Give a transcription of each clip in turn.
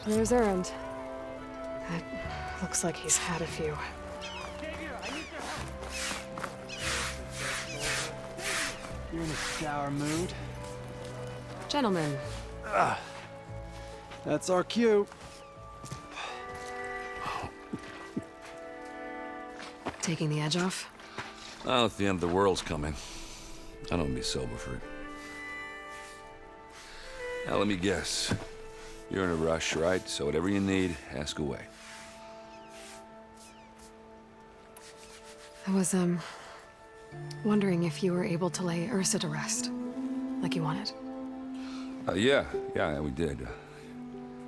There's Errand. That looks like he's had a few. You're in a sour mood. Gentlemen. That's our cue. Taking the edge off? Well, if the end of the world's coming, I don't be sober for it. Now, let me guess. You're in a rush, right? So whatever you need, ask away. I was, wondering if you were able to lay Ursa to rest, like you wanted. Yeah, we did.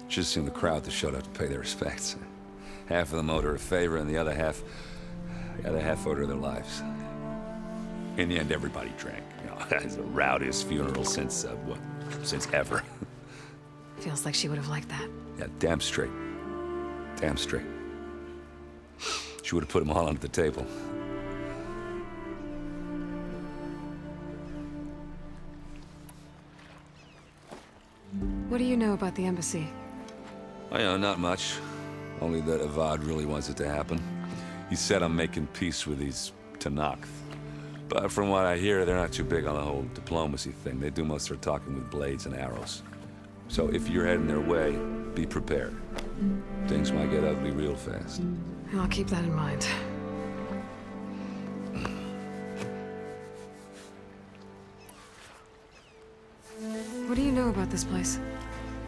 Just seen the crowd that showed up to pay their respects. Half of them owed her a favor, and the other half owed her their lives. In the end, everybody drank. You know, it's the rowdiest funeral since ever. Feels like she would have liked that. Yeah, damn straight. Damn straight. She would have put them all under the table. What do you know about the embassy? Oh, yeah, not much. Only that Avad really wants it to happen. He said I'm making peace with these Tanakh. But from what I hear, they're not too big on the whole diplomacy thing. They do most of their talking with blades and arrows. So if you're heading their way, be prepared. Things might get ugly real fast. I'll keep that in mind. What do you know about this place?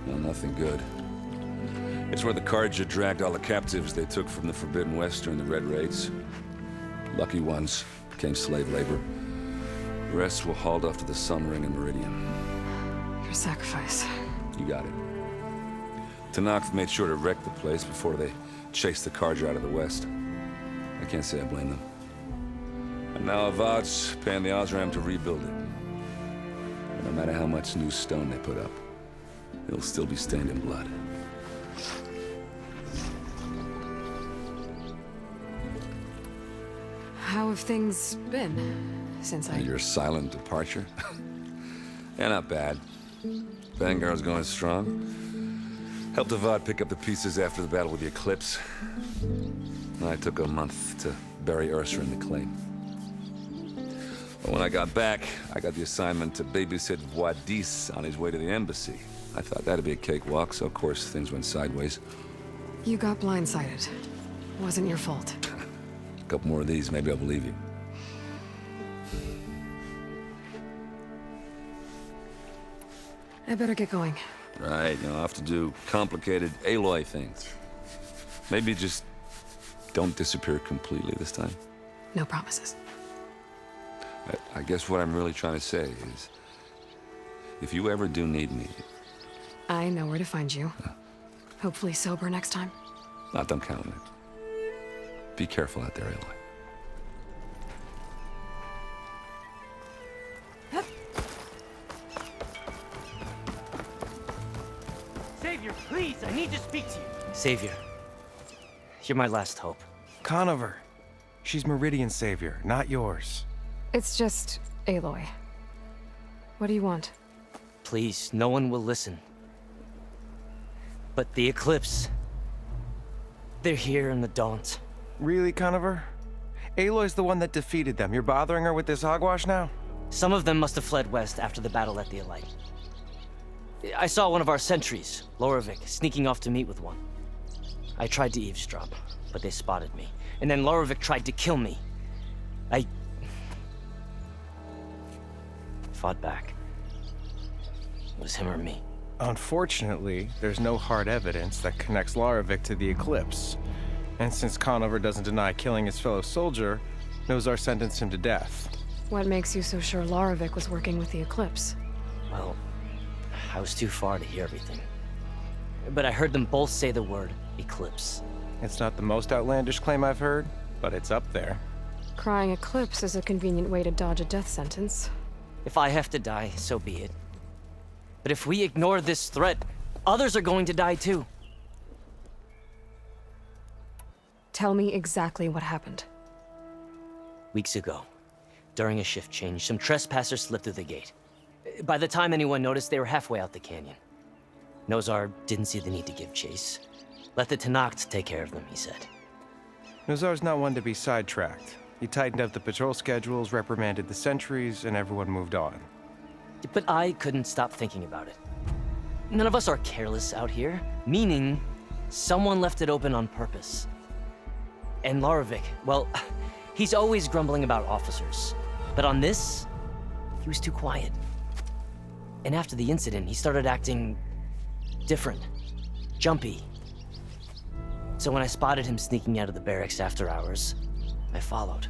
Well, nothing good. It's where the Carja dragged all the captives they took from the Forbidden West during the Red Raids. Lucky ones became slave labor. The rest were hauled off to the Sun Ring and Meridian. Your sacrifice. You got it. Tanakh made sure to wreck the place before they chased the Carja out of the West. I can't say I blame them. And now Avad's paying the Osram to rebuild it. And no matter how much new stone they put up, it'll still be stained in blood. How have things been since I... Your silent departure? Yeah, not bad. Vanguard's going strong. Helped Avad pick up the pieces after the battle with the Eclipse. I took a month to bury Ursa in the claim. But when I got back, I got the assignment to babysit Wadis on his way to the embassy. I thought that'd be a cakewalk, so of course things went sideways. You got blindsided. Wasn't your fault. A couple more of these, maybe I'll believe you. I better get going. Right, I'll have to do complicated Aloy things. Maybe just don't disappear completely this time. No promises. I guess what I'm really trying to say is, if you ever do need me... I know where to find you. Hopefully sober next time. Don't count on it. Be careful out there, Aloy. Savior, please, I need to speak to you. Savior, you're my last hope. Conover. She's Meridian's savior, not yours. It's just Aloy. What do you want? Please, no one will listen. But the Eclipse... they're here in the Daunt. Really, Conover? Aloy's the one that defeated them. You're bothering her with this hogwash now? Some of them must have fled west after the battle at the Elite. I saw one of our sentries, Lorovic, sneaking off to meet with one. I tried to eavesdrop, but they spotted me. And then Lorovic tried to kill me. I fought back. It was him or me. Unfortunately, there's no hard evidence that connects Lorovic to the Eclipse. And since Conover doesn't deny killing his fellow soldier, Nozar sentenced him to death. What makes you so sure Lorovic was working with the Eclipse? Well, I was too far to hear everything. But I heard them both say the word Eclipse. It's not the most outlandish claim I've heard, but it's up there. Crying Eclipse is a convenient way to dodge a death sentence. If I have to die, so be it. But if we ignore this threat, others are going to die too. Tell me exactly what happened. Weeks ago, during a shift change, some trespassers slipped through the gate. By the time anyone noticed, they were halfway out the canyon. Nozar didn't see the need to give chase. Let the Tenakth take care of them, he said. Nozar's not one to be sidetracked. He tightened up the patrol schedules, reprimanded the sentries, and everyone moved on. But I couldn't stop thinking about it. None of us are careless out here, meaning someone left it open on purpose. And Larovic, well, he's always grumbling about officers. But on this, he was too quiet. And after the incident, he started acting different, jumpy. So when I spotted him sneaking out of the barracks after hours, I followed.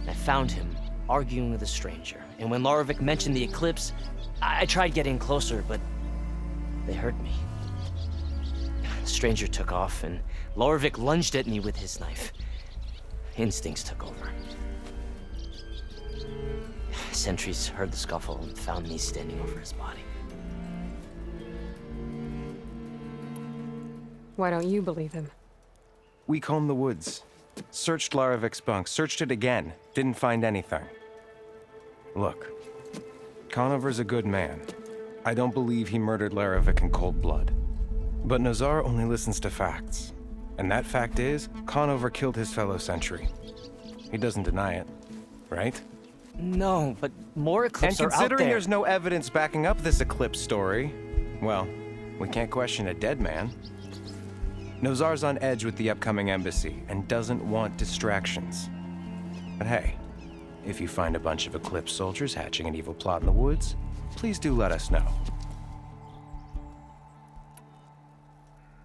I found him arguing with a stranger. And when Larovic mentioned the eclipse, I tried getting closer, but they heard me. The stranger took off, and Larovic lunged at me with his knife. Instincts took over. Sentries heard the scuffle and found me standing over his body. Why don't you believe him? We combed the woods, searched Larovic's bunk, searched it again, didn't find anything. Look, Conover's a good man. I don't believe he murdered Larovic in cold blood. But Nozar only listens to facts. And that fact is, Conover killed his fellow sentry. He doesn't deny it, right? No, but more eclipses And are out considering there. there's no evidence backing up this eclipse story, well, we can't question a dead man. Nozar's on edge with the upcoming embassy and doesn't want distractions. But hey, if you find a bunch of Eclipse soldiers hatching an evil plot in the woods, please do let us know.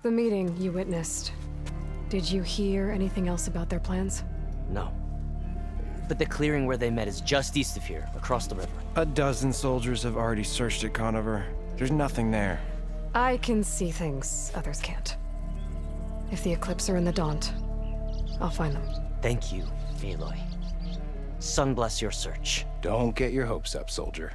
The meeting you witnessed. Did you hear anything else about their plans? No. But the clearing where they met is just east of here, across the river. A dozen soldiers have already searched it, Conover. There's nothing there. I can see things others can't. If the Eclipse are in the Daunt, I'll find them. Thank you, Aloy. Sun bless your search. Don't get your hopes up, soldier.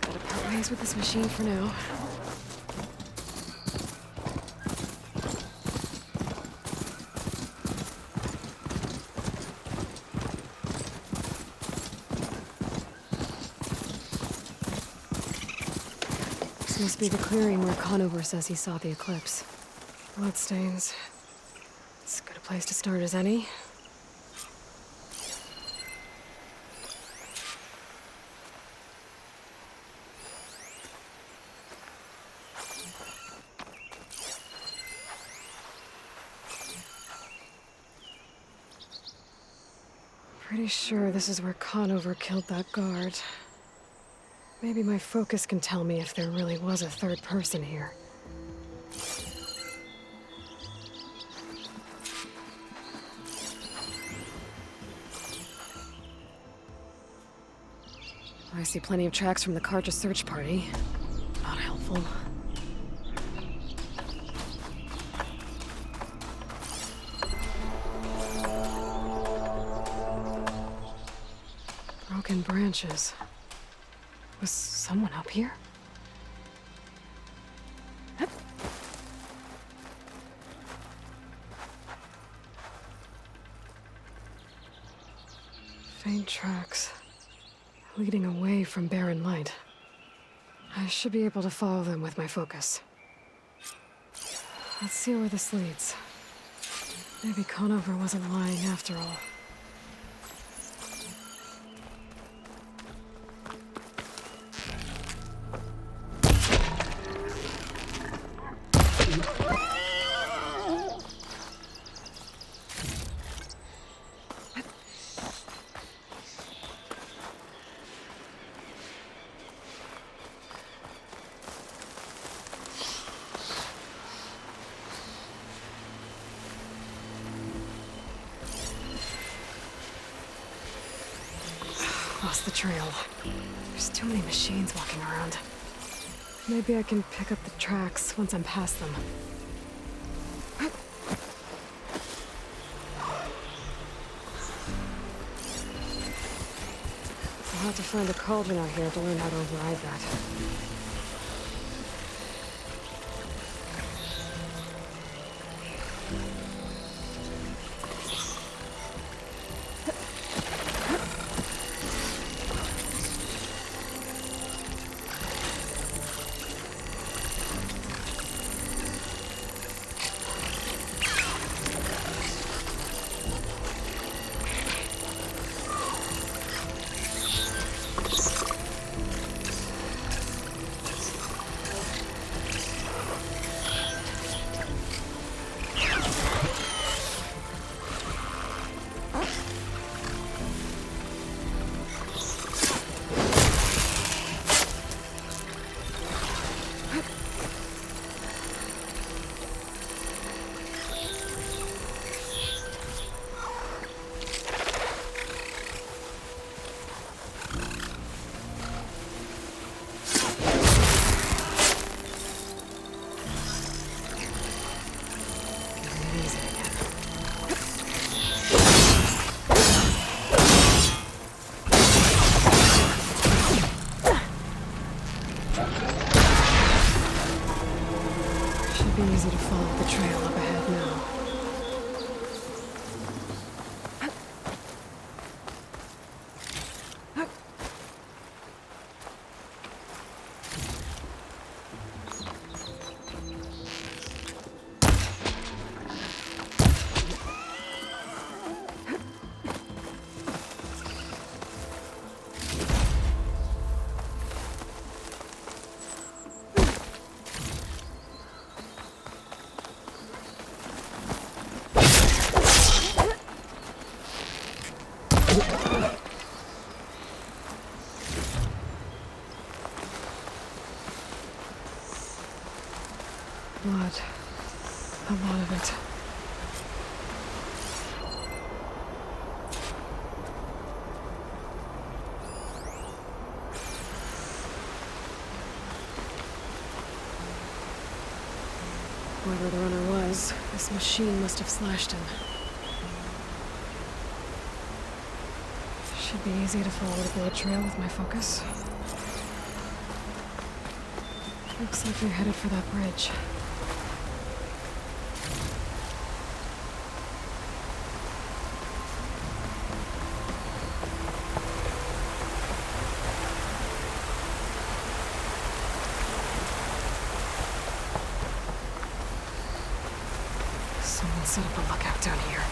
Gotta part ways with this machine for now. This must be the clearing where Conover says he saw the eclipse. Bloodstains. As good a place to start as any. Pretty sure this is where Conover killed that guard. Maybe my focus can tell me if there really was a third person here. I see plenty of tracks from the Karja search party. Not helpful. Broken branches. Was someone up here? Faint tracks leading away from barren light. I should be able to follow them with my focus. Let's see where this leads. Maybe Conover wasn't lying after all. Lost the trail. There's too many machines walking around. Maybe I can pick up the tracks once I'm past them. have to find a cauldron out here to learn how to override that. Be easy to follow the trail up ahead now. Blood. A lot of it. Whoever the runner was, this machine must have slashed him. Should be easy to follow the bullet trail with my focus. Looks like they're headed for that bridge. Someone set up a lookout down here.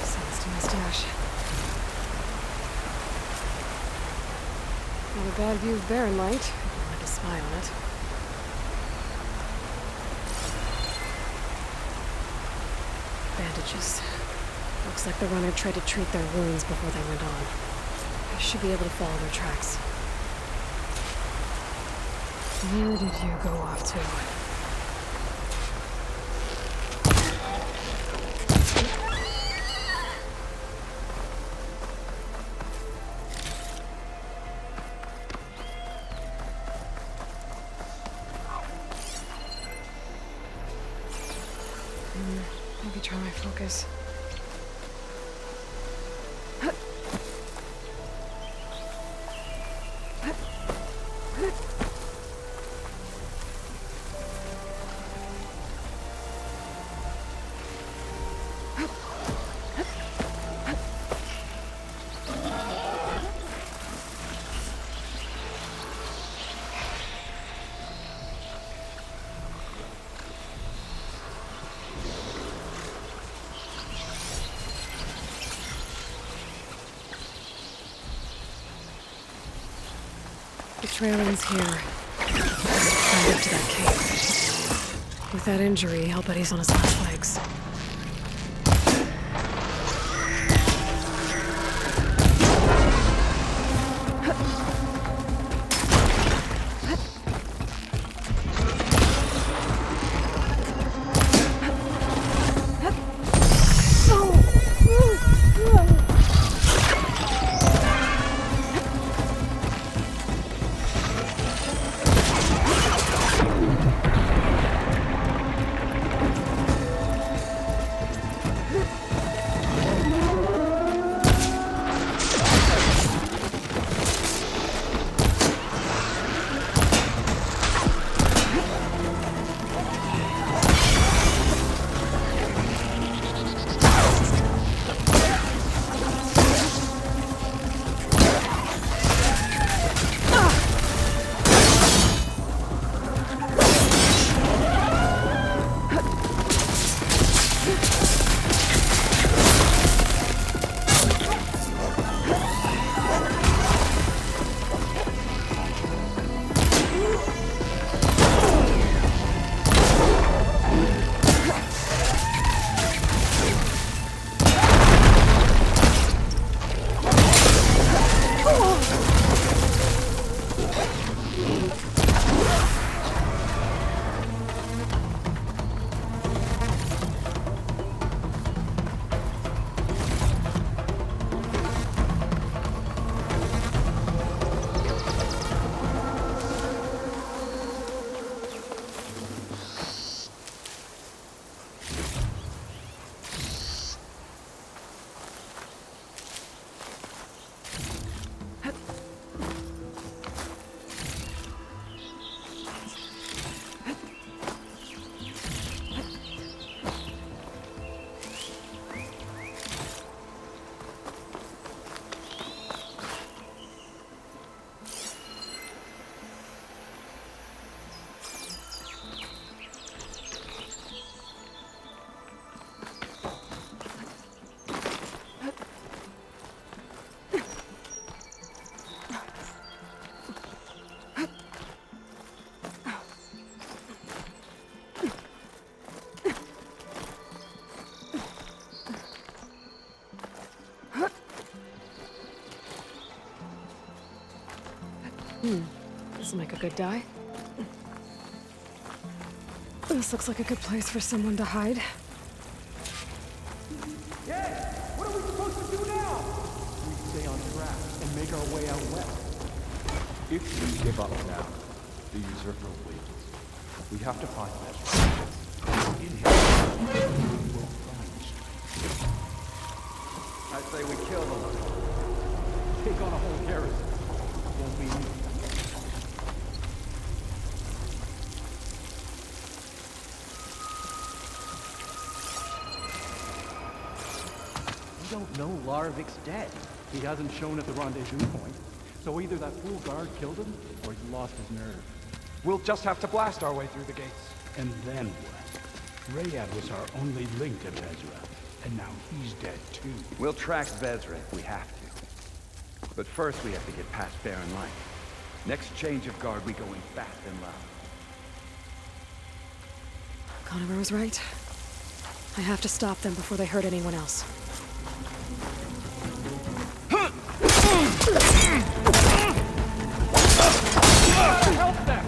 Sounds to my stash. Not a bad view of barren light, if you wanted to spy on it. Bandages. Looks like the runner tried to treat their wounds before they went on. I should be able to follow their tracks. Where did you go off to? Maybe try my focus. The trail ends here. Climb up to that cave. With that injury, I'll bet he's on his last legs. This'll make a good dye. This looks like a good place for someone to hide. What are we supposed to do now? We stay on track and make our way out west. If we give up now, the usurper wins. We have to find that. In him, we will find strength. I say we kill them. Take on a whole garrison. Won't be easy. We don't know Larovik's dead. He hasn't shown at the rendezvous point. So either that fool guard killed him, or he lost his nerve. We'll just have to blast our way through the gates. And then what? Rayad was our only link to Vezra, and now he's dead too. We'll track Vezra if we have to. But first we have to get past Baron Light. Next change of guard, we go in fast and loud. Conover was right. I have to stop them before they hurt anyone else. Help them!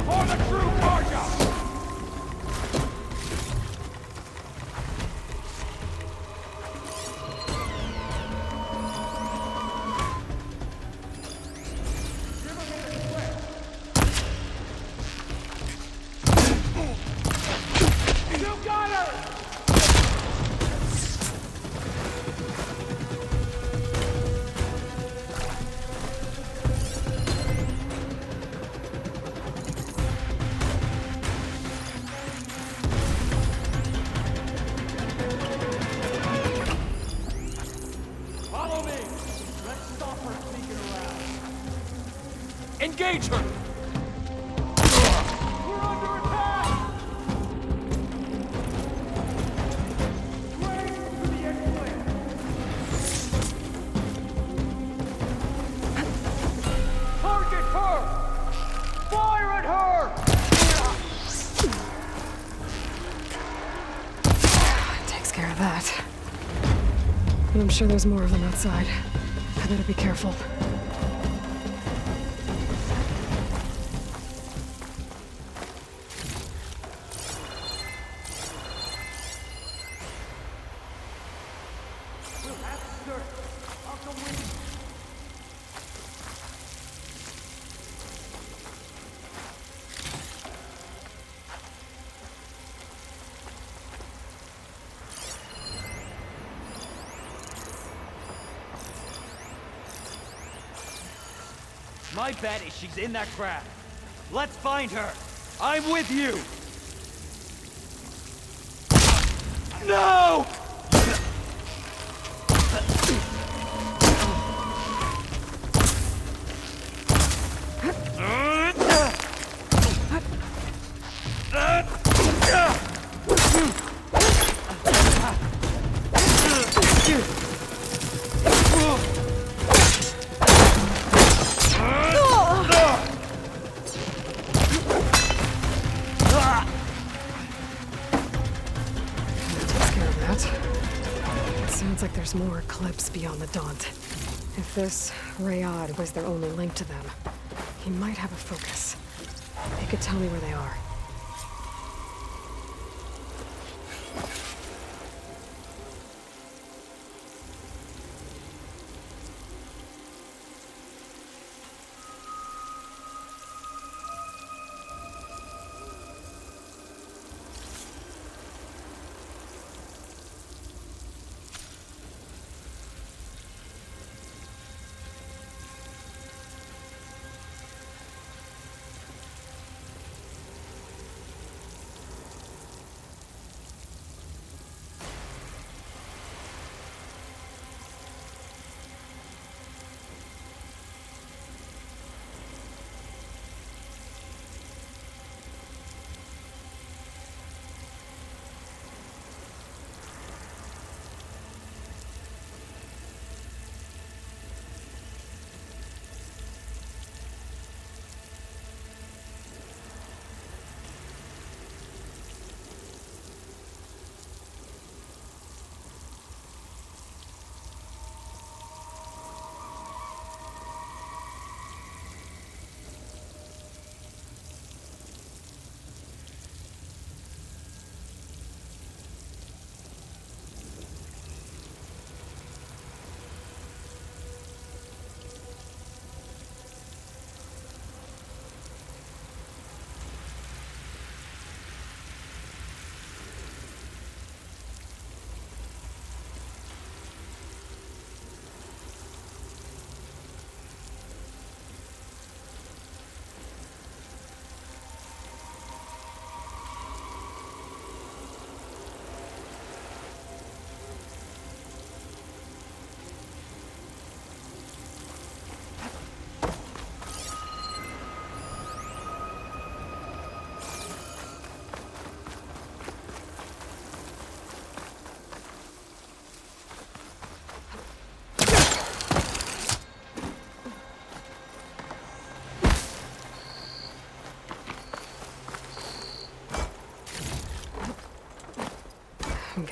For the true Karja! You got her! Follow me! Let's stop her sneaking around. Engage her! We're under attack! Straight to the eggplant! Target her! Fire at her! Takes care of that. And I'm sure there's more of them outside. I better be careful. My bet is she's in that craft. Let's find her. I'm with you. No! Takes care of that. It sounds like there's more Eclipse beyond the Daunt. If this Rayad was their only link to them, he might have a focus. He could tell me where they are.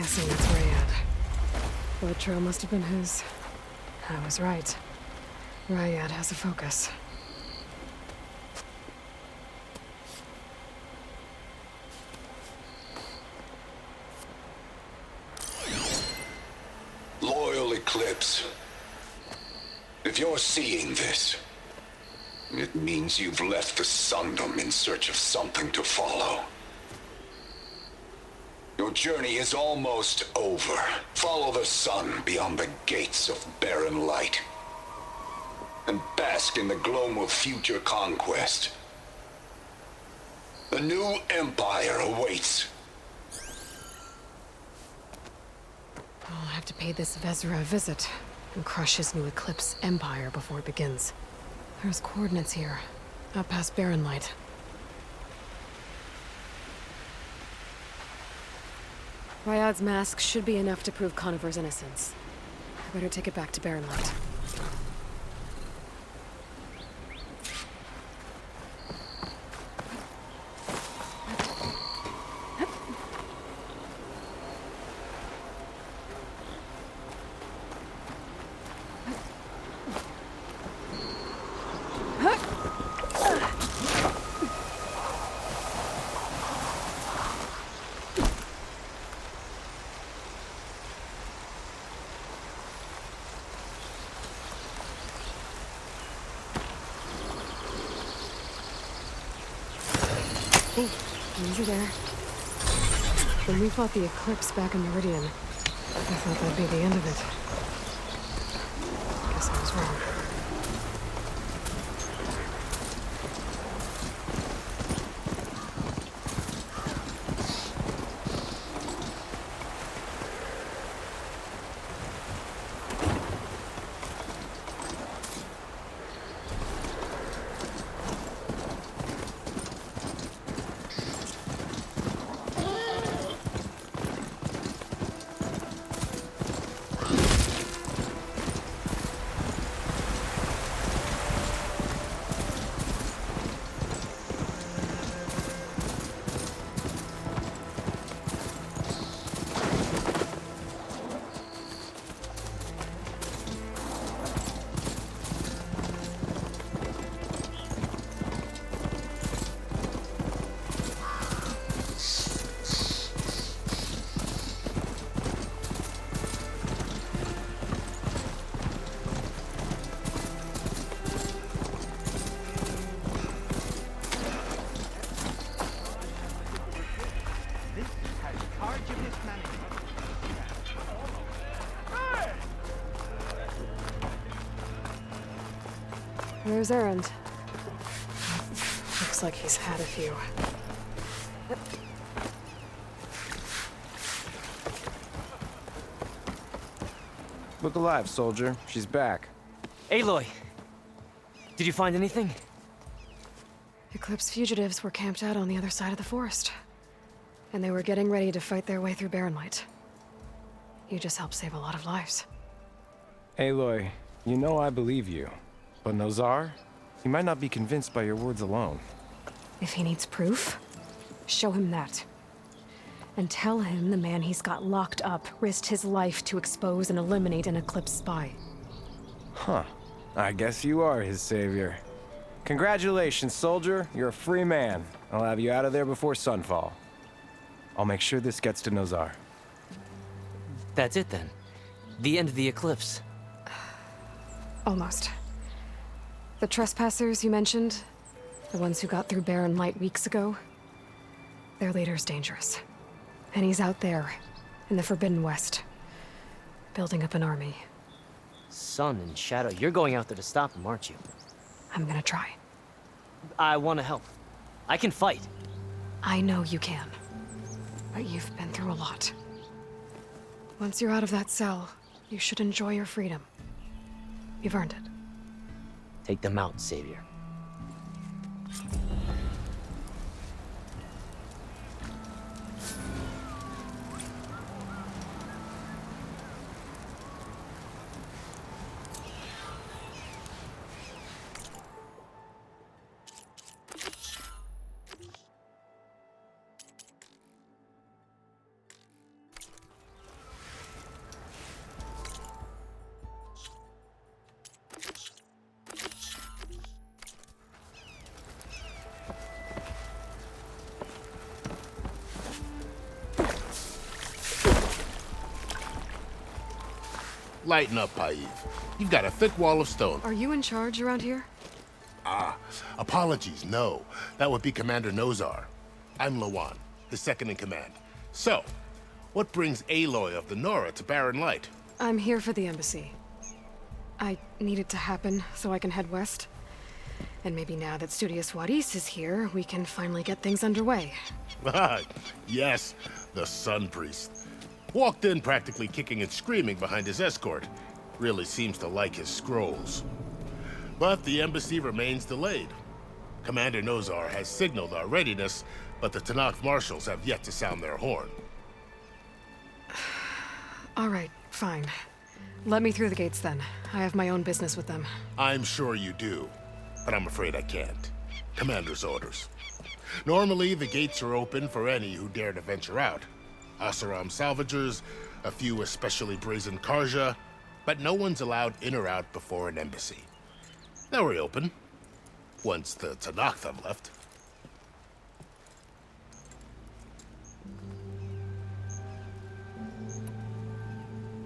guessing that's Rayad. Blood trail must have been his. I was right. Rayad has a focus. Loyal Eclipse. If you're seeing this, it means you've left the Sundom in search of something to follow. Your journey is almost over. Follow the sun beyond the gates of barren light, and bask in the gloam of future conquest. The new empire awaits. I'll have to pay this Vezra a visit and crush his new Eclipse empire before it begins. There's coordinates here, out past Barren Light. Ryad's mask should be enough to prove Conover's innocence. I better take it back to Barren Light. Oh, easy there. When we fought the Eclipse back in Meridian, I thought that'd be the end of it. Guess I was wrong. There's Errand. Looks like he's had a few. Look alive, soldier. She's back. Aloy! Did you find anything? Eclipse fugitives were camped out on the other side of the forest. And they were getting ready to fight their way through Barren Light. You just helped save a lot of lives. Aloy, you know I believe you. But Nozar? He might not be convinced by your words alone. If he needs proof, show him that. And tell him the man he's got locked up risked his life to expose and eliminate an Eclipse spy. Huh. I guess you are his savior. Congratulations, soldier. You're a free man. I'll have you out of there before sunfall. I'll make sure this gets to Nozar. That's it then. The end of the Eclipse. Almost. The trespassers you mentioned, the ones who got through Barren Light weeks ago, their leader's dangerous. And he's out there, in the Forbidden West, building up an army. Sun and Shadow, you're going out there to stop him, aren't you? I'm gonna try. I want to help. I can fight. I know you can. But you've been through a lot. Once you're out of that cell, you should enjoy your freedom. You've earned it. Take them out, Savior. Lighten up, Paiv. You've got a thick wall of stone. Are you in charge around here? Apologies, no. That would be Commander Nozar. I'm Lawan, his second in command. So, what brings Aloy of the Nora to Barren Light? I'm here for the embassy. I need it to happen so I can head west. And maybe now that Studious Wadis is here, we can finally get things underway. Yes, the Sun Priest. Walked in practically kicking and screaming behind his escort. Really seems to like his scrolls. But the embassy remains delayed. Commander Nozar has signaled our readiness, but the Tanakh marshals have yet to sound their horn. All right, fine. Let me through the gates then. I have my own business with them. I'm sure you do, but I'm afraid I can't. Commander's orders. Normally, the gates are open for any who dare to venture out. Asaram salvagers, a few especially brazen Karja, but no one's allowed in or out before an embassy. They'll reopen, once the Tanakh have left.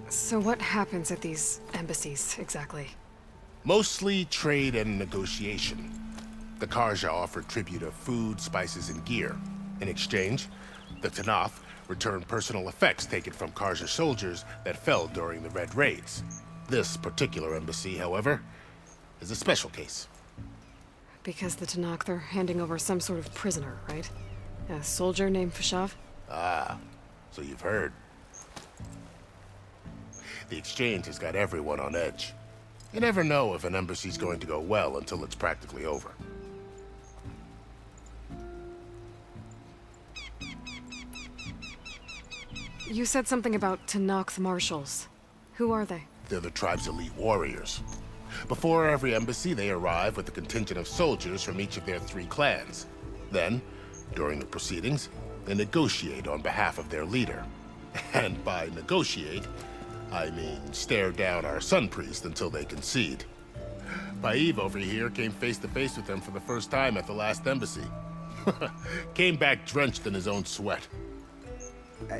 So what happens at these embassies, exactly? Mostly trade and negotiation. The Karja offer tribute of food, spices, and gear. In exchange, the Tanakh return personal effects taken from Karja soldiers that fell during the Red Raids. This particular embassy, however, is a special case. Because the Tanakh, they're handing over some sort of prisoner, right? A soldier named Fashav? Ah, so you've heard. The exchange has got everyone on edge. You never know if an embassy's going to go well until it's practically over. You said something about Tanakh marshals. Who are they? They're the tribe's elite warriors. Before every embassy, they arrive with a contingent of soldiers from each of their 3 clans. Then, during the proceedings, they negotiate on behalf of their leader. And by negotiate, I mean stare down our Sun Priest until they concede. Paiv over here came face to face with them for the first time at the last embassy. Came back drenched in his own sweat.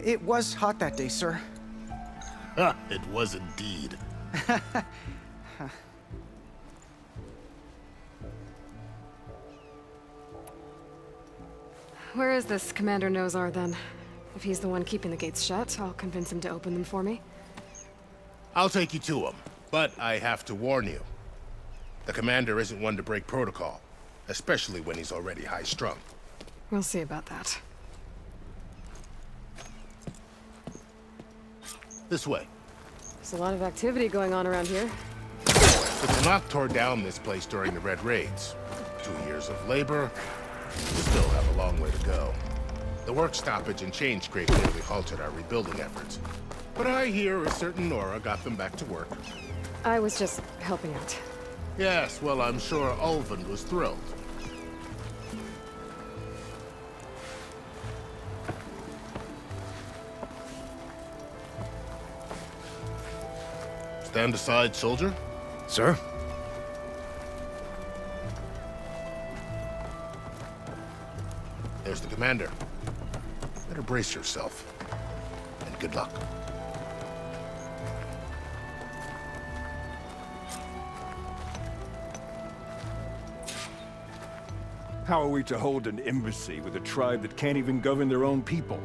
It was hot that day, sir. It was indeed. Where is this Commander Nozar, then? If he's the one keeping the gates shut, I'll convince him to open them for me. I'll take you to him, but I have to warn you. The commander isn't one to break protocol, especially when he's already high-strung. We'll see about that. This way. There's a lot of activity going on around here. The Tanakh tore down this place during the Red Raids. 2 years of labor. We still have a long way to go. The work stoppage and change crate nearly halted our rebuilding efforts. But I hear a certain Nora got them back to work. I was just helping out. Yes, well, I'm sure Ulven was thrilled. Stand aside, soldier. Sir? There's the commander. Better brace yourself. And good luck. How are we to hold an embassy with a tribe that can't even govern their own people?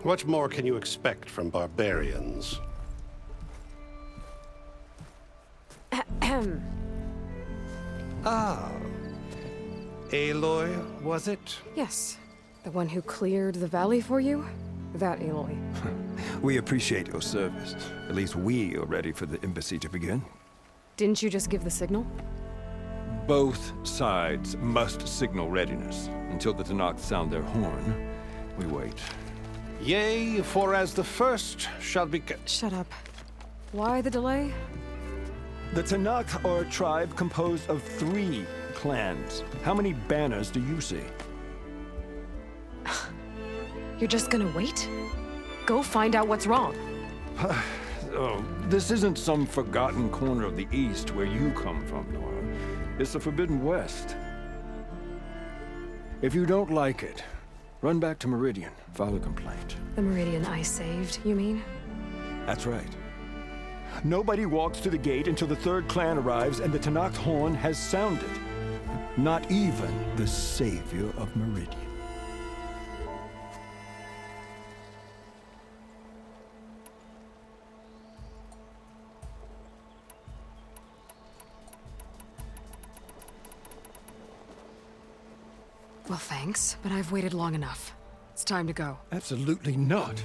What more can you expect from barbarians? Ah. Aloy, was it? Yes. The one who cleared the valley for you? That Aloy. We appreciate your service. At least we are ready for the embassy to begin. Didn't you just give the signal? Both sides must signal readiness. Until the Tanakh sound their horn, we wait. Yea, for as the first shall be... Shut up. Why the delay? The Tanakh are a tribe composed of 3 clans. How many banners do you see? You're just gonna wait? Go find out what's wrong. Oh, this isn't some forgotten corner of the East where you come from, Nora. It's the Forbidden West. If you don't like it, run back to Meridian, file a complaint. The Meridian I saved, you mean? That's right. Nobody walks to the gate until the third clan arrives and the Tenakth horn has sounded. Not even the savior of Meridian. Well, thanks, but I've waited long enough. It's time to go. Absolutely not.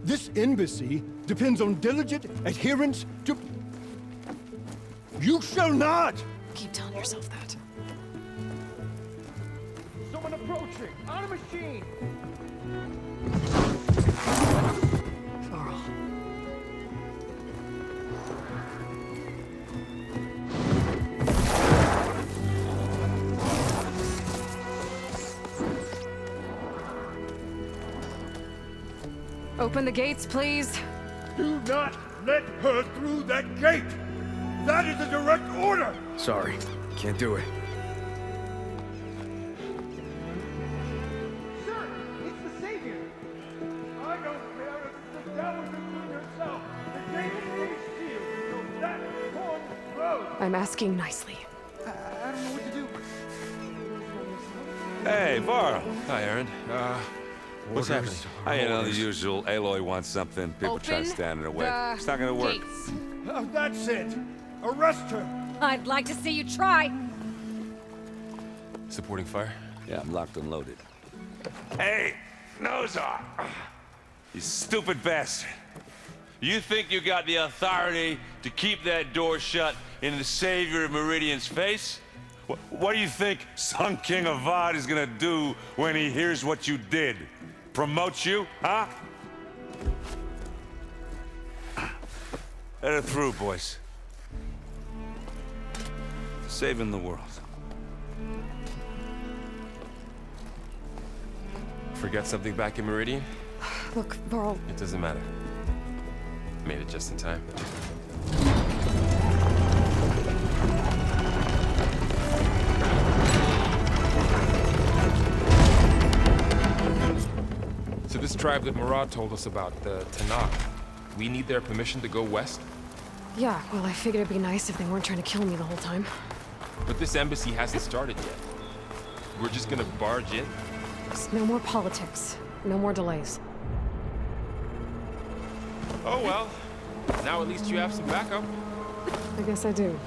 This embassy depends on diligent adherence to... You shall not! Keep telling yourself that. Someone approaching! On a machine! Varl. Open the gates, please. Do not let her through that gate! That is a direct order! Sorry, can't do it. Sir, it's the Savior! I don't care if the devil between yourself. The gate is sealed until that horn blows! I'm asking nicely. I don't know what to do. Hey, Varl. Hi, Aaron. What's happening? You know, the usual. Aloy wants something. People try to stand in her way. It's not gonna work. That's it! Arrest her! I'd like to see you try. Supporting fire? Yeah, I'm locked and loaded. Hey, Nozar! You stupid bastard. You think you got the authority to keep that door shut in the savior of Meridian's face? What do you think Sun King Avad is gonna do when he hears what you did? Promote you, huh? Let her through, boys. Saving the world. Forget something back in Meridian? Look, Varl. It doesn't matter. Made it just in time. So this tribe that Murad told us about, the Tenakth, we need their permission to go west? Yeah, well, I figured it'd be nice if they weren't trying to kill me the whole time. But this embassy hasn't started yet. We're just gonna barge in? Just no more politics. No more delays. Oh well. Now at least you have some backup. I guess I do.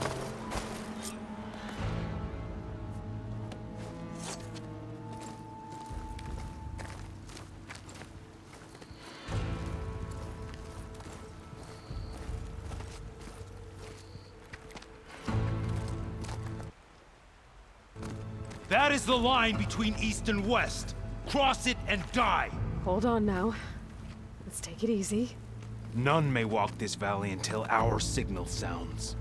That is the line between East and West. Cross it and die. Hold on now. Let's take it easy. None may walk this valley until our signal sounds.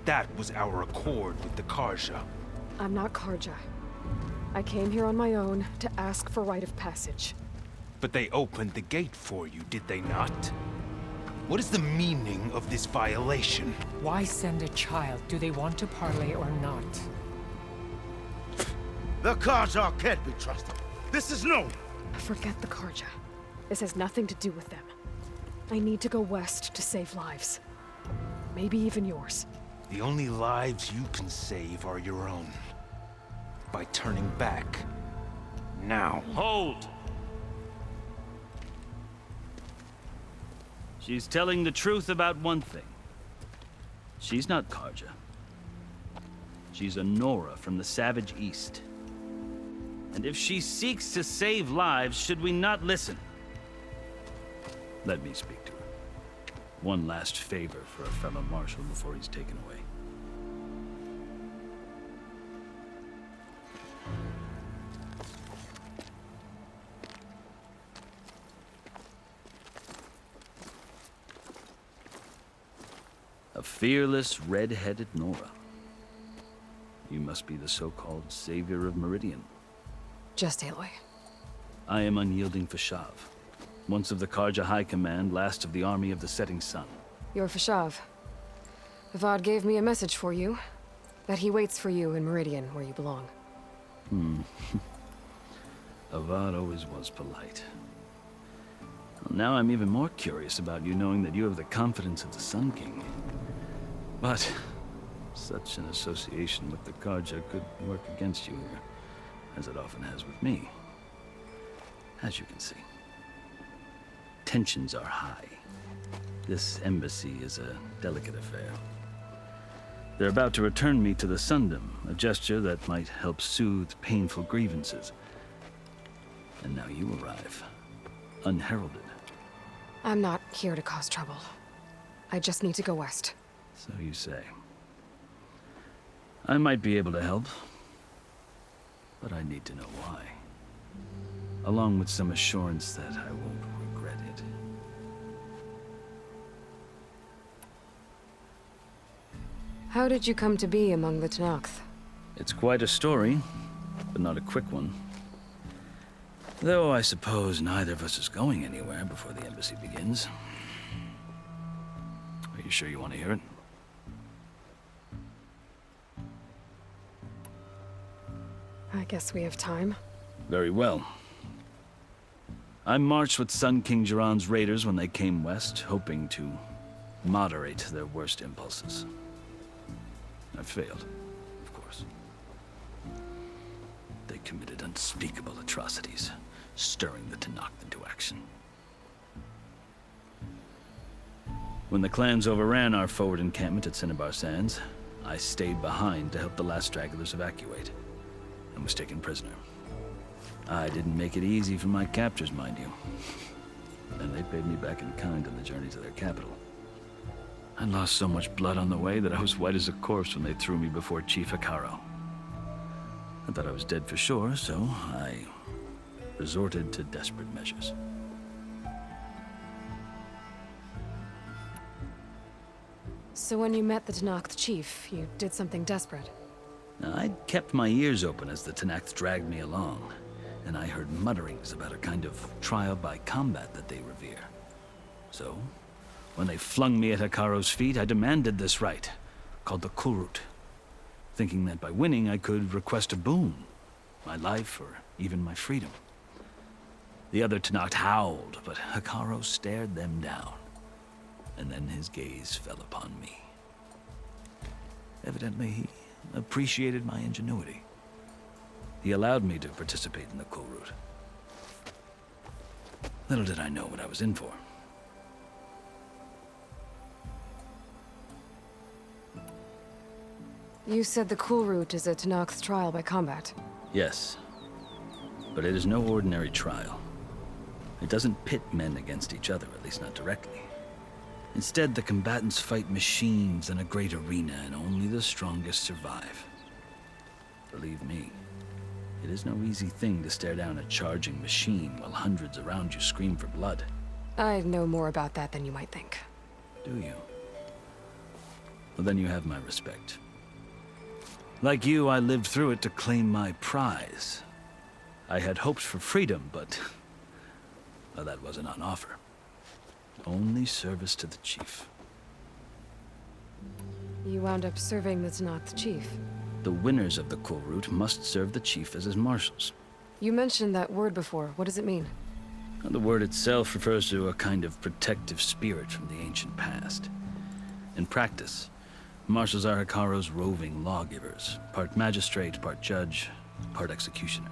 That was our accord with the Karja. I'm not Karja. I came here on my own to ask for rite of passage. But they opened the gate for you, did they not? What is the meaning of this violation? Why send a child? Do they want to parley or not? The Karja can't be trusted. This is known. Forget the Karja. This has nothing to do with them. I need to go west to save lives. Maybe even yours. The only lives you can save are your own. By turning back. Now. Hold! She's telling the truth about one thing. She's not Karja. She's a Nora from the Savage East. And if she seeks to save lives, should we not listen? Let me speak to her. One last favor for a fellow marshal before he's taken away. A fearless, red-headed Nora. You must be the so-called savior of Meridian. Just Aloy. I am Unyielding Fashav, once of the Karja High Command, last of the army of the Setting Sun. You're Fashav. Avad gave me a message for you. That he waits for you in Meridian, where you belong. Avad always was polite. Well, now I'm even more curious about you knowing that you have the confidence of the Sun King. But such an association with the Karja could work against you here, as it often has with me. As you can see, tensions are high. This embassy is a delicate affair. They're about to return me to the Sundom, a gesture that might help soothe painful grievances. And now you arrive, unheralded. I'm not here to cause trouble. I just need to go west. So you say. I might be able to help, but I need to know why. Along with some assurance that I won't regret it. How did you come to be among the Tenakth? It's quite a story, but not a quick one. Though I suppose neither of us is going anywhere before the embassy begins. Are you sure you want to hear it? I guess we have time. Very well. I marched with Sun King Jiran's raiders when they came west, hoping to moderate their worst impulses. I failed, of course. They committed unspeakable atrocities, stirring the Tenakth into action. When the clans overran our forward encampment at Cinnabar Sands, I stayed behind to help the last stragglers evacuate, and was taken prisoner. I didn't make it easy for my captors, mind you. And they paid me back in kind on the journey to their capital. I lost so much blood on the way that I was white as a corpse when they threw me before Chief Hikaro. I thought I was dead for sure, so I resorted to desperate measures. So when you met the Tenakth chief, you did something desperate? I'd kept my ears open as the Tenakth dragged me along, and I heard mutterings about a kind of trial by combat that they revere. So, when they flung me at Hikaro's feet, I demanded this right, called the Kulrut, thinking that by winning I could request a boon, my life or even my freedom. The other Tenakth howled, but Hikaro stared them down, and then his gaze fell upon me. Evidently, he appreciated my ingenuity. He allowed me to participate in the Kulrut. Little did I know what I was in for. You said the Kulrut is a Tenakth trial by combat. Yes, but it is no ordinary trial. It doesn't pit men against each other, at least not directly. Instead, the combatants fight machines in a great arena, and only the strongest survive. Believe me, it is no easy thing to stare down a charging machine while hundreds around you scream for blood. I know more about that than you might think. Do you? Well, then you have my respect. Like you, I lived through it to claim my prize. I had hoped for freedom, but well, that wasn't on offer. Only service to the chief. You wound up serving the Tenakth chief. The winners of the Kulrut must serve the chief as his marshals. You mentioned that word before. What does it mean? The word itself refers to a kind of protective spirit from the ancient past. In practice, marshals are Hikaro's roving lawgivers, part magistrate, part judge, part executioner.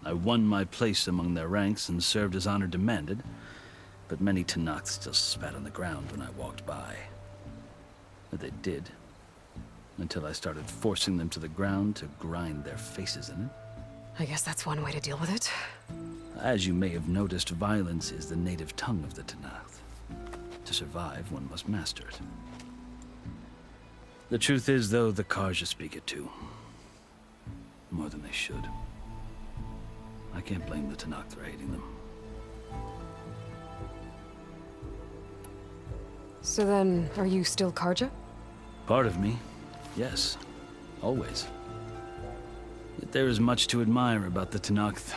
I won my place among their ranks and served as honor demanded, but many Tenakth still spat on the ground when I walked by. But they did, until I started forcing them to the ground to grind their faces in it. I guess that's one way to deal with it. As you may have noticed, violence is the native tongue of the Tenakth. To survive, one must master it. The truth is, though, the Karja speak it too. More than they should. I can't blame the Tenakth for hating them. So then, are you still Karja? Part of me, yes. Always. Yet there is much to admire about the Tenakth.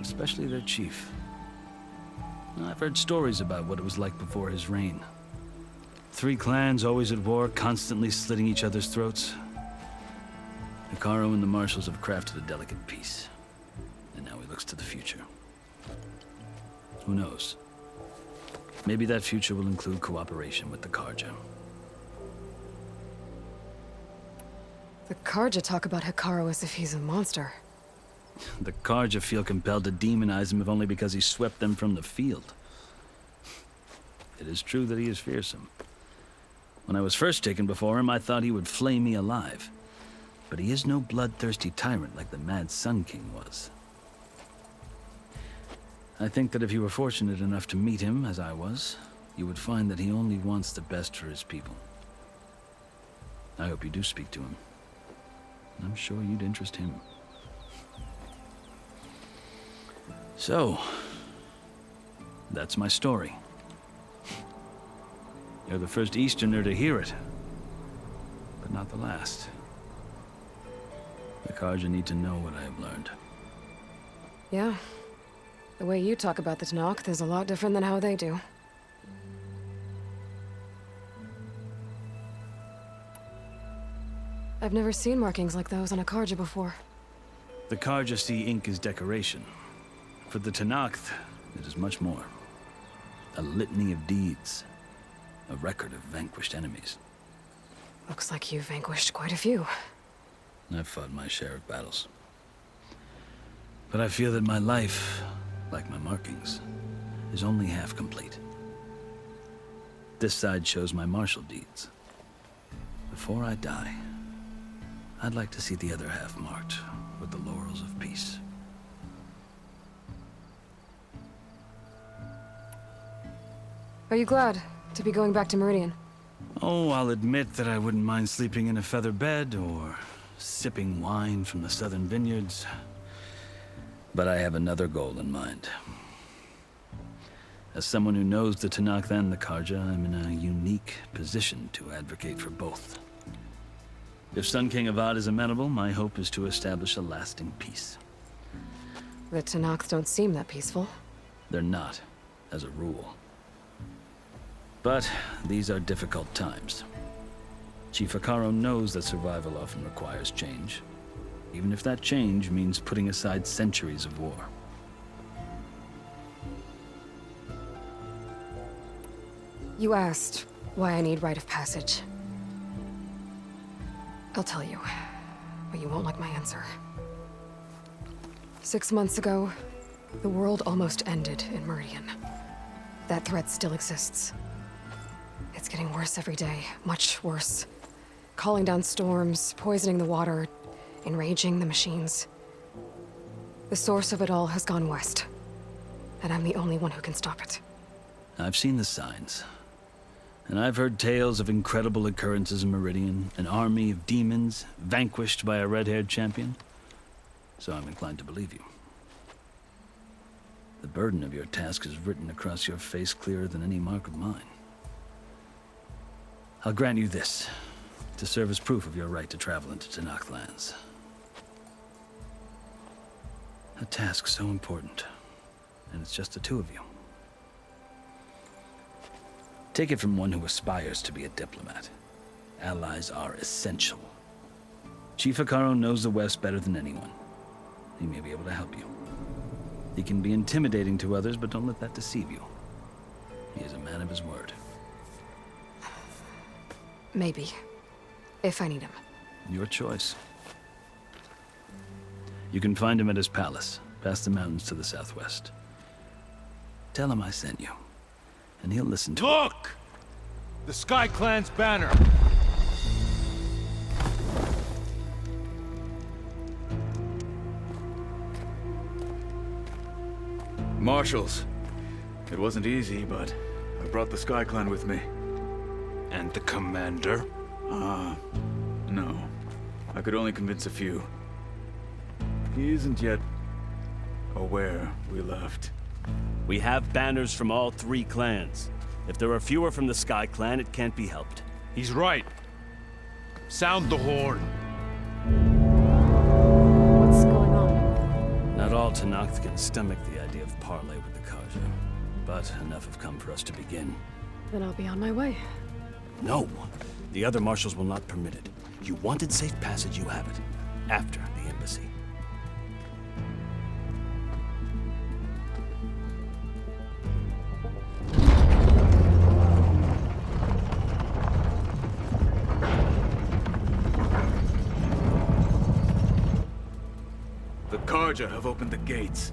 Especially their chief. I've heard stories about what it was like before his reign. 3 clans always at war, constantly slitting each other's throats. Hikaro and the marshals have crafted a delicate peace. And now he looks to the future. Who knows? Maybe that future will include cooperation with the Karja. The Karja talk about Hikaru as if he's a monster. The Karja feel compelled to demonize him if only because he swept them from the field. It is true that he is fearsome. When I was first taken before him, I thought he would flay me alive. But he is no bloodthirsty tyrant like the Mad Sun King was. I think that if you were fortunate enough to meet him, as I was, you would find that he only wants the best for his people. I hope you do speak to him. I'm sure you'd interest him. So, that's my story. You're the first Easterner to hear it, but not the last. The Karja need to know what I have learned. Yeah. The way you talk about the Tanakh is a lot different than how they do. I've never seen markings like those on a Karja before. The Karja see ink as decoration. For the Tanakh, it is much more. A litany of deeds. A record of vanquished enemies. Looks like you've vanquished quite a few. I've fought my share of battles. But I feel that my life, like my markings, is only half complete. This side shows my martial deeds. Before I die, I'd like to see the other half marked with the laurels of peace. Are you glad to be going back to Meridian? Oh, I'll admit that I wouldn't mind sleeping in a feather bed or sipping wine from the southern vineyards. But I have another goal in mind. As someone who knows the Tanakh and the Karja, I'm in a unique position to advocate for both. If Sun King Avad is amenable, my hope is to establish a lasting peace. The Tanakh don't seem that peaceful. They're not, as a rule. But these are difficult times. Chief Hikaru knows that survival often requires change, even if that change means putting aside centuries of war. You asked why I need rite of passage. I'll tell you, but you won't like my answer. 6 months ago, the world almost ended in Meridian. That threat still exists. It's getting worse every day, much worse. Calling down storms, poisoning the water, enraging the machines. The source of it all has gone west, and I'm the only one who can stop it. I've seen the signs. And I've heard tales of incredible occurrences in Meridian, an army of demons vanquished by a red-haired champion. So I'm inclined to believe you. The burden of your task is written across your face clearer than any mark of mine. I'll grant you this, to serve as proof of your right to travel into Tanakh lands. A task so important, and it's just the two of you. Take it from one who aspires to be a diplomat. Allies are essential. Chief Hikaru knows the West better than anyone. He may be able to help you. He can be intimidating to others, but don't let that deceive you. He is a man of his word. Maybe. If I need him. Your choice. You can find him at his palace, past the mountains to the southwest. Tell him I sent you, and he'll listen to Look! The Sky Clan's banner! Marshals. It wasn't easy, but I brought the Sky Clan with me. And the commander? No. I could only convince a few. He isn't yet aware we left. We have banners from all 3 clans. If there are fewer from the Sky Clan, it can't be helped. He's right. Sound the horn. What's going on? Not all Tanakh can stomach the idea of parley with the Karja, but enough have come for us to begin. Then I'll be on my way. No! The other marshals will not permit it. You wanted safe passage, you have it. After the embassy. Karja have opened the gates.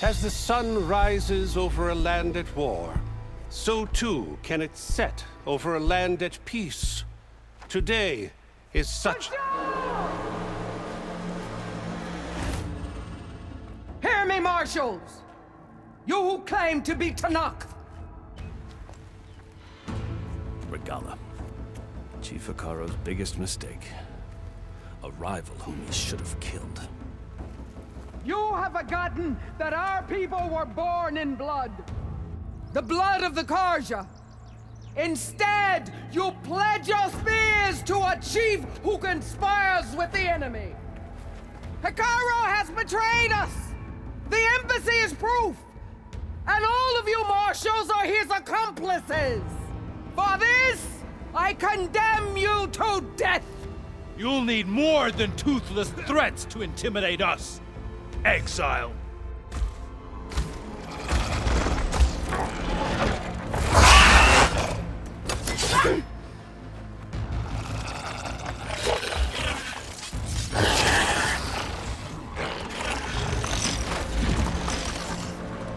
As the sun rises over a land at war, so too can it set over a land at peace. Today is such... Hear me, marshals! You who claim to be Tanakh! Regala. Chief Hikaro's biggest mistake. A rival whom he should have killed. You have forgotten that our people were born in blood. The blood of the Karja. Instead, you pledge your spears to a chief who conspires with the enemy. Hikaro has betrayed us! The embassy is proof! And all of you marshals are his accomplices! For this, I condemn you to death! You'll need more than toothless threats to intimidate us. Exile.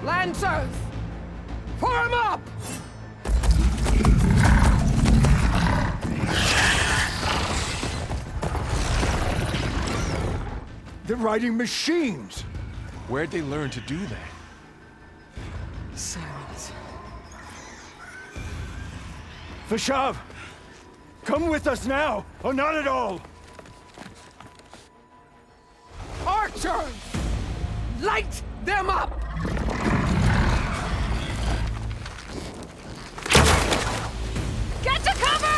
Lancers! Form up! They're riding machines! Where'd they learn to do that? Silence. Vashav! Come with us now, or not at all! Archers! Light them up! Get to cover!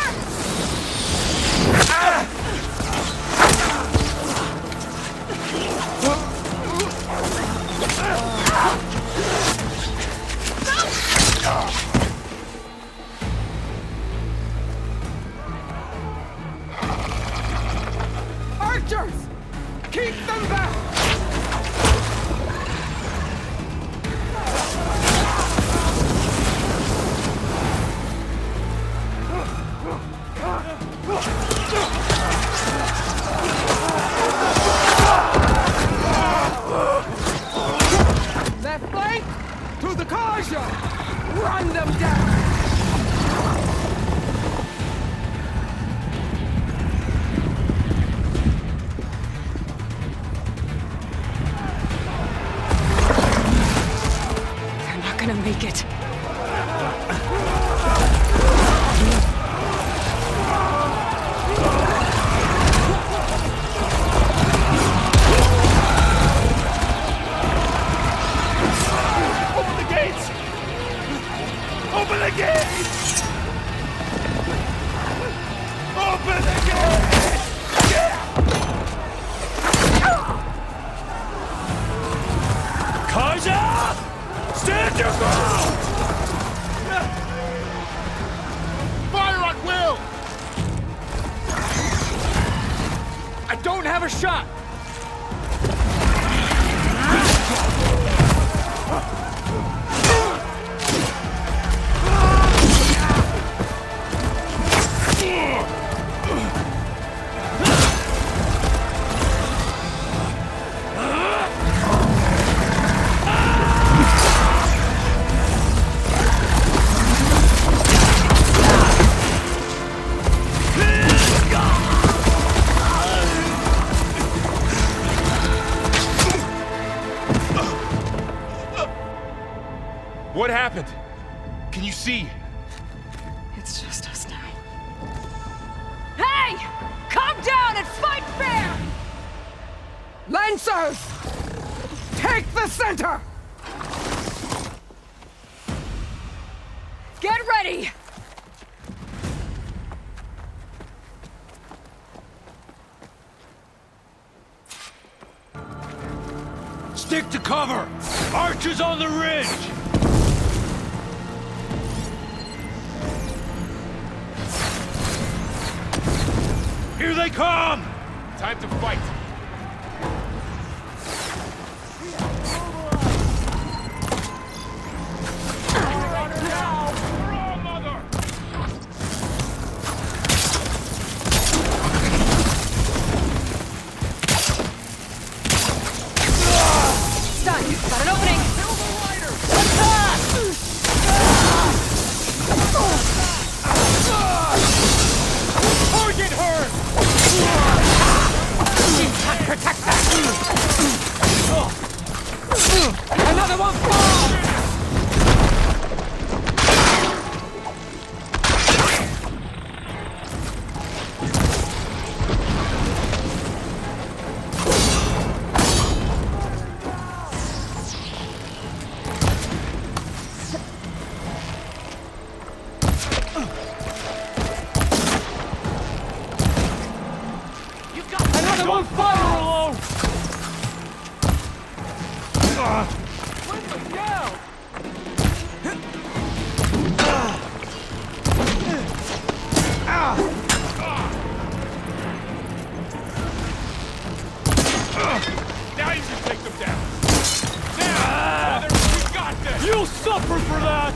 Archers! Keep them back! Left flank! To the Karja! Run them down! They're not gonna make it. Open the gates! Open the gates! Open the gates! Karja! Stand your ground! Fire at will! I don't have a shot! What happened? Can you see? It's just us now. Hey! Calm down and fight fair! Lancers! Take the center! Get ready! Stick to cover! Archers on the ridge! Here they come! Time to fight. Got an opening! Target her! She can't protect that! Another one falls! Another one falls! Now you can take them down. Now, Mother, we got this. You'll suffer for that!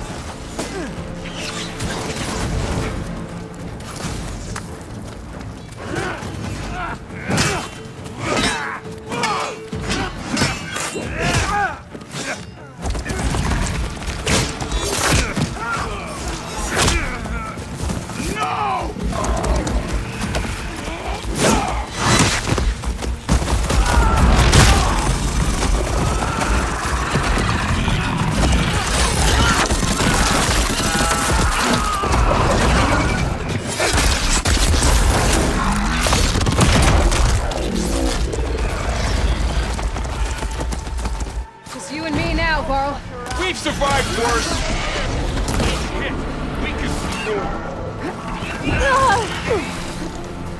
Just you and me now, Carl. We've survived worse. Shit, we can see more.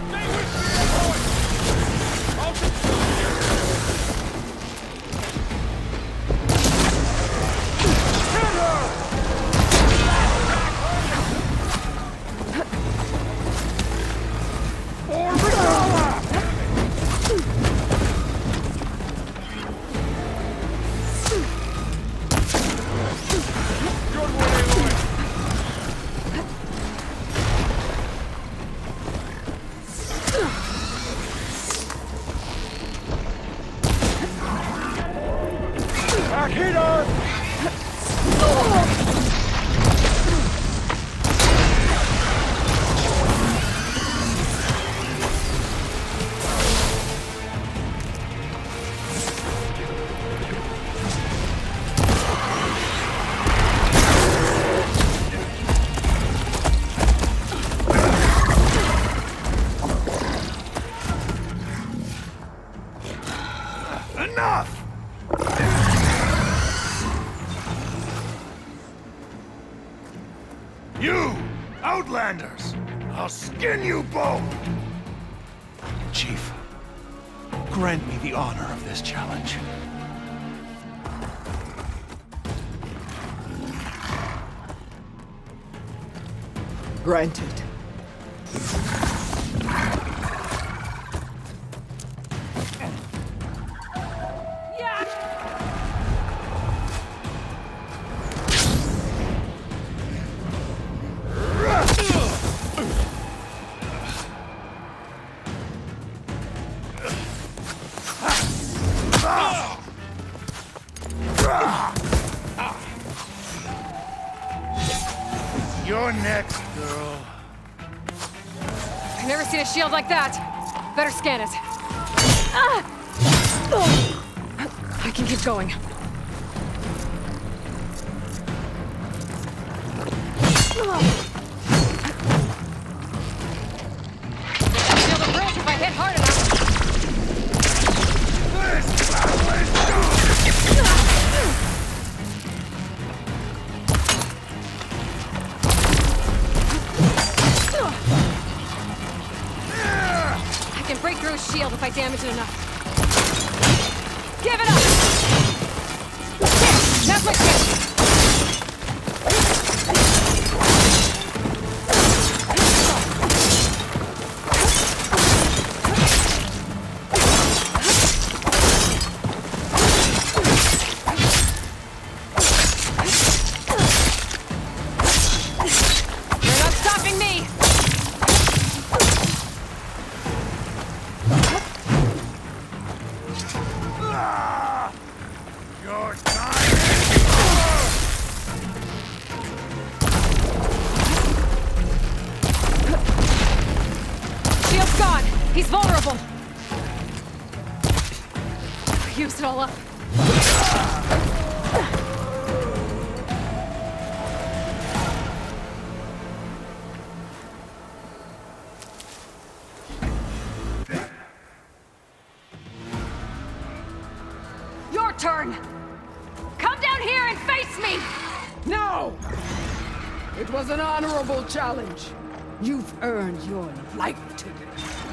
Stay with me, boys. I'll just go here. Back here! Enough! You, Outlanders! I'll skin you both! Chief, grant me the honor of this challenge. Granted. You're next, girl. I've never seen a shield like that. Better scan it. I can keep going. Shield will break if I hit hard enough. I can break through his shield if I damage it enough. Give it up! Hit! That's my chance! used it all up. Your turn! Come down here and face me! No! It was an honorable challenge. You've earned your life today.